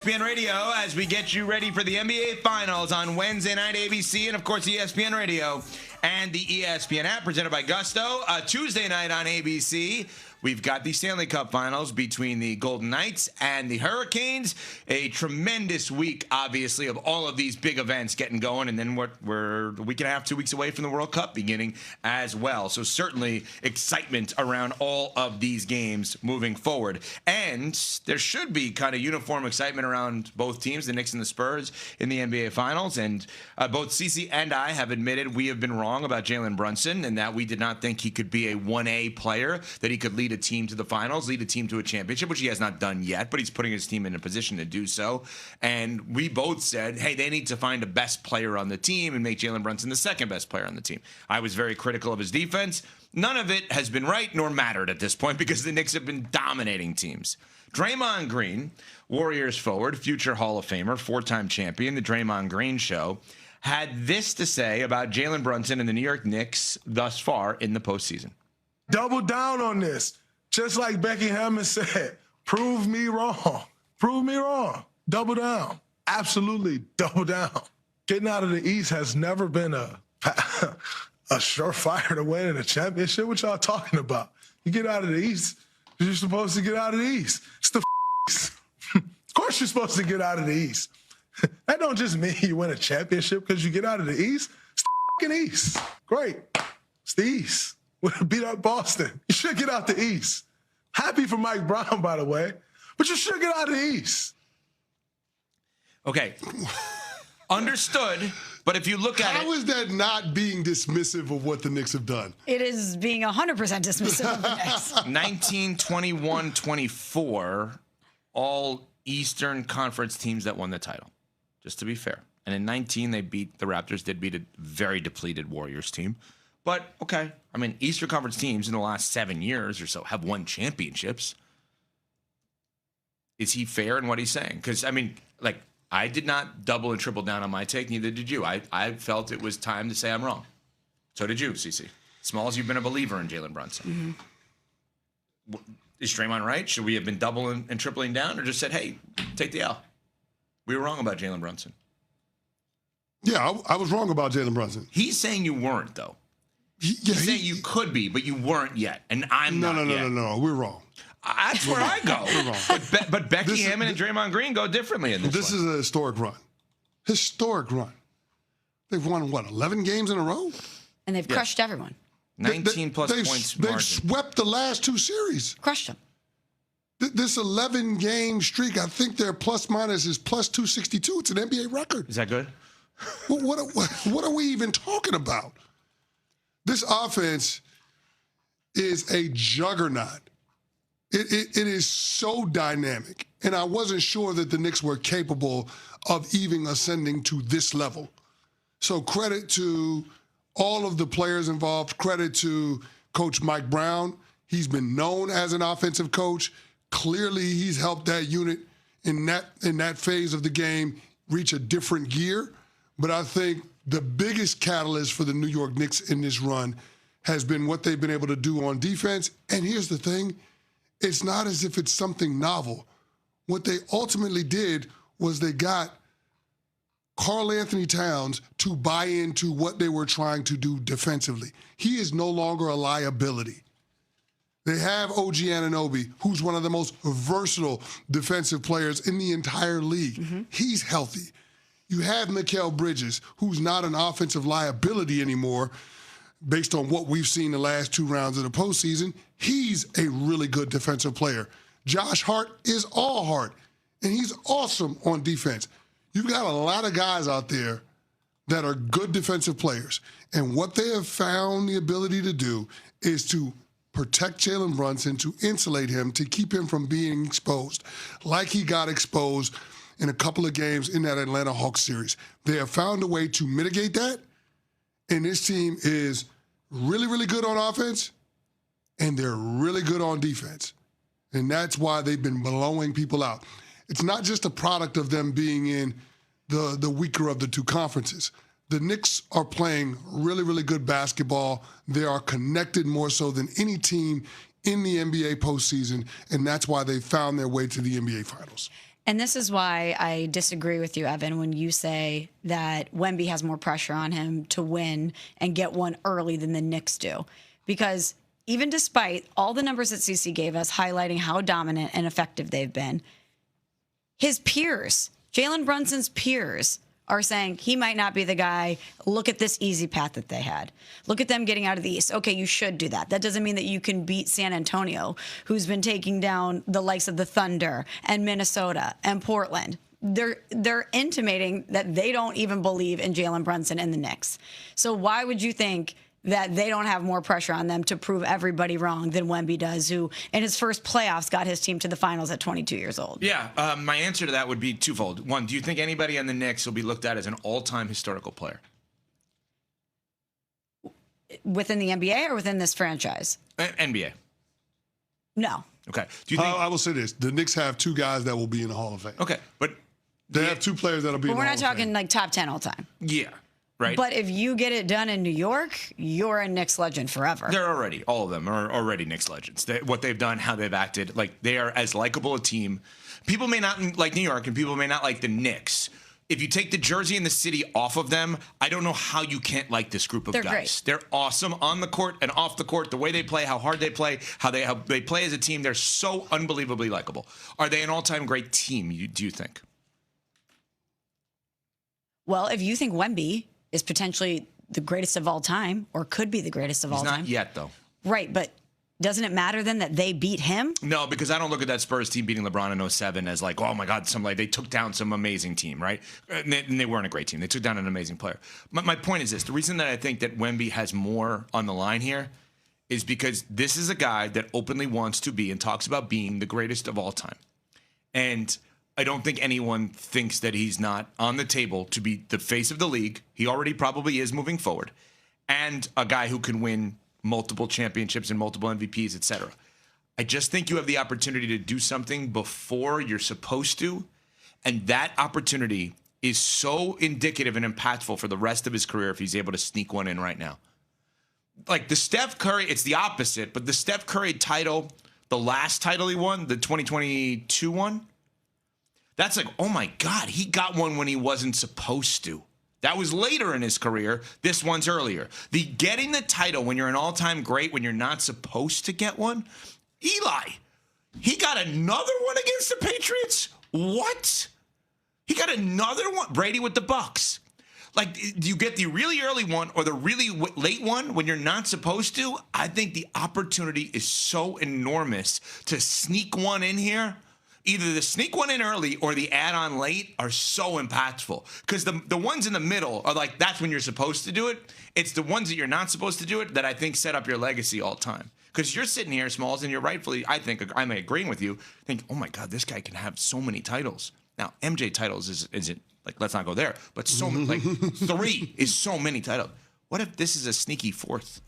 ESPN Radio as we get you ready for the NBA Finals on Wednesday night, ABC, and of course ESPN Radio and the ESPN app presented by Gusto. Tuesday night on ABC, we've got the Stanley Cup Finals between the Golden Knights and the Hurricanes. A tremendous week, obviously, of all of these big events getting going, and then we're a week and a half, 2 weeks away from the World Cup beginning as well. So certainly excitement around all of these games moving forward. And there should be kind of uniform excitement around both teams, the Knicks and the Spurs, in the NBA Finals. And both Cece and I have admitted we have been wrong about Jalen Brunson and that we did not think he could be a 1A player, that he could lead a team to the finals, lead a team to a championship, which he has not done yet, but he's putting his team in a position to do so. And we both said, hey, they need to find a best player on the team and make Jalen Brunson the second best player on the team. I was very critical of his defense. None of it has been right nor mattered at this point because the Knicks have been dominating teams. Draymond Green, Warriors forward, future Hall of Famer, four-time champion, the Draymond Green Show, had this to say about Jalen Brunson and the New York Knicks thus far in the postseason. Double down on this. Just like Becky Hammond said, prove me wrong. Prove me wrong. Double down. Absolutely double down. Getting out of the East has never been a surefire to win in a championship. What y'all talking about? You get out of the East, you're supposed to get out of the East. It's the East. Of course you're supposed to get out of the East. That don't just mean you win a championship because you get out of the East. It's the fucking East. Great. It's the East. We beat up Boston. You should get out the East. Happy for Mike Brown, by the way. But you should get out of the East. Okay. Understood. But if you look at How is that not being dismissive of what the Knicks have done? It is being 100% dismissive of the Knicks. 19, 21, 24, all Eastern Conference teams that won the title, just to be fair. And in 19, the Raptors did beat a very depleted Warriors team. But, okay, I mean, Eastern Conference teams in the last 7 years or so have won championships. Is he fair in what he's saying? Because, I mean, like, I did not double and triple down on my take, neither did you. I felt it was time to say I'm wrong. So did you, Cece. Smalls, you've been a believer in Jalen Brunson. Mm-hmm. Is Draymond right? Should we have been doubling and tripling down or just said, hey, take the L? We were wrong about Jalen Brunson. Yeah, I was wrong about Jalen Brunson. He's saying you weren't, though. He's saying you could be, but you weren't yet, and I'm not yet. No. We're wrong. That's where I go. We're wrong. But Becky Hammond and Draymond Green go differently in this This is a historic run. Historic run. They've won, 11 games in a row? And they've crushed everyone. 19-plus points margin. They've swept the last two series. Crushed them. This 11-game streak, I think their plus-minus is plus 262. It's an NBA record. Is that good? What are we even talking about? This offense is a juggernaut. It is so dynamic, and I wasn't sure that the Knicks were capable of even ascending to this level. So credit to all of the players involved. Credit to Coach Mike Brown. He's been known as an offensive coach. Clearly, he's helped that unit in that phase of the game reach a different gear. But I think the biggest catalyst for the New York Knicks in this run has been what they've been able to do on defense. And here's the thing. It's not as if it's something novel. What they ultimately did was they got Karl Anthony Towns to buy into what they were trying to do defensively. He is no longer a liability. They have OG Anunoby, who's one of the most versatile defensive players in the entire league. Mm-hmm. He's healthy. You have Mikal Bridges, who's not an offensive liability anymore based on what we've seen the last two rounds of the postseason. He's a really good defensive player. Josh Hart is all heart, and he's awesome on defense. You've got a lot of guys out there that are good defensive players, and what they have found the ability to do is to protect Jalen Brunson, to insulate him, to keep him from being exposed like he got exposed in a couple of games in that Atlanta Hawks series. They have found a way to mitigate that, and this team is really, really good on offense, and they're really good on defense. And that's why they've been blowing people out. It's not just a product of them being in the weaker of the two conferences. The Knicks are playing really, really good basketball. They are connected more so than any team in the NBA postseason, and that's why they found their way to the NBA Finals. And this is why I disagree with you, Evan, when you say that Wemby has more pressure on him to win and get one early than the Knicks do. Because even despite all the numbers that CC gave us highlighting how dominant and effective they've been, his peers, Jalen Brunson's peers, are saying he might not be the guy. Look at this easy path that they had. Look at them getting out of the East. Okay, you should do that. That doesn't mean that you can beat San Antonio, who's been taking down the likes of the Thunder and Minnesota and Portland. They're intimating that they don't even believe in Jalen Brunson and the Knicks. So why would you think that they don't have more pressure on them to prove everybody wrong than Wemby does, who in his first playoffs got his team to the finals at 22 years old? Yeah, my answer to that would be twofold. One, do you think anybody on the Knicks will be looked at as an all-time historical player? Within the NBA or within this franchise? NBA. No. Okay. Do you think? I will say this: the Knicks have 2 guys that will be in the Hall of Fame. Okay, but They have 2 players that'll be in But the we're Hall not of talking Fame. like top 10 all time. yeah, right. But if you get it done in New York, you're a Knicks legend forever. They're already, all of them are already Knicks legends. What they've done, how they've acted, like they are as likable a team. People may not like New York and people may not like the Knicks. If you take the jersey and the city off of them, I don't know how you can't like this group of They're guys. great. They're awesome on the court and off the court. The way they play, how hard they play, how they play as a team. They're so unbelievably likable. Are they an all-time great team, do you think? Well, if you think Wemby is potentially the greatest of all time or could be the greatest of all He's time. not yet, though. Right, but doesn't it matter then that they beat him? No, because I don't look at that Spurs team beating LeBron in 07 as like, oh my God, they took down some amazing team, right? And they weren't a great team. They took down an amazing player. My point is this. The reason that I think that Wemby has more on the line here is because this is a guy that openly wants to be and talks about being the greatest of all time. And I don't think anyone thinks that he's not on the table to be the face of the league. He already probably is moving forward. And a guy who can win multiple championships and multiple MVPs, et cetera. I just think you have the opportunity to do something before you're supposed to. And that opportunity is so indicative and impactful for the rest of his career if he's able to sneak one in right now. Like the Steph Curry, it's the opposite, but the Steph Curry title, the last title he won, the 2022 one, that's like, oh my God, he got one when he wasn't supposed to. That was later in his career. This one's earlier. The getting the title when you're an all-time great, when you're not supposed to get one. Eli, he got another one against the Patriots? What? He got another one? Brady with the Bucks. Like, do you get the really early one or the really late one when you're not supposed to? I think the opportunity is so enormous to sneak one in here. Either the sneak one in early or the add-on late are so impactful. Because the ones in the middle are like, that's when you're supposed to do it. It's the ones that you're not supposed to do it that I think set up your legacy all time. Because you're sitting here, Smalls, and you're rightfully, I think, I'm agreeing with you, think, oh my God, this guy can have so many titles. Now, MJ titles isn't, like, let's not go there, but so many, like, 3 is so many titles. What if this is a sneaky 4th?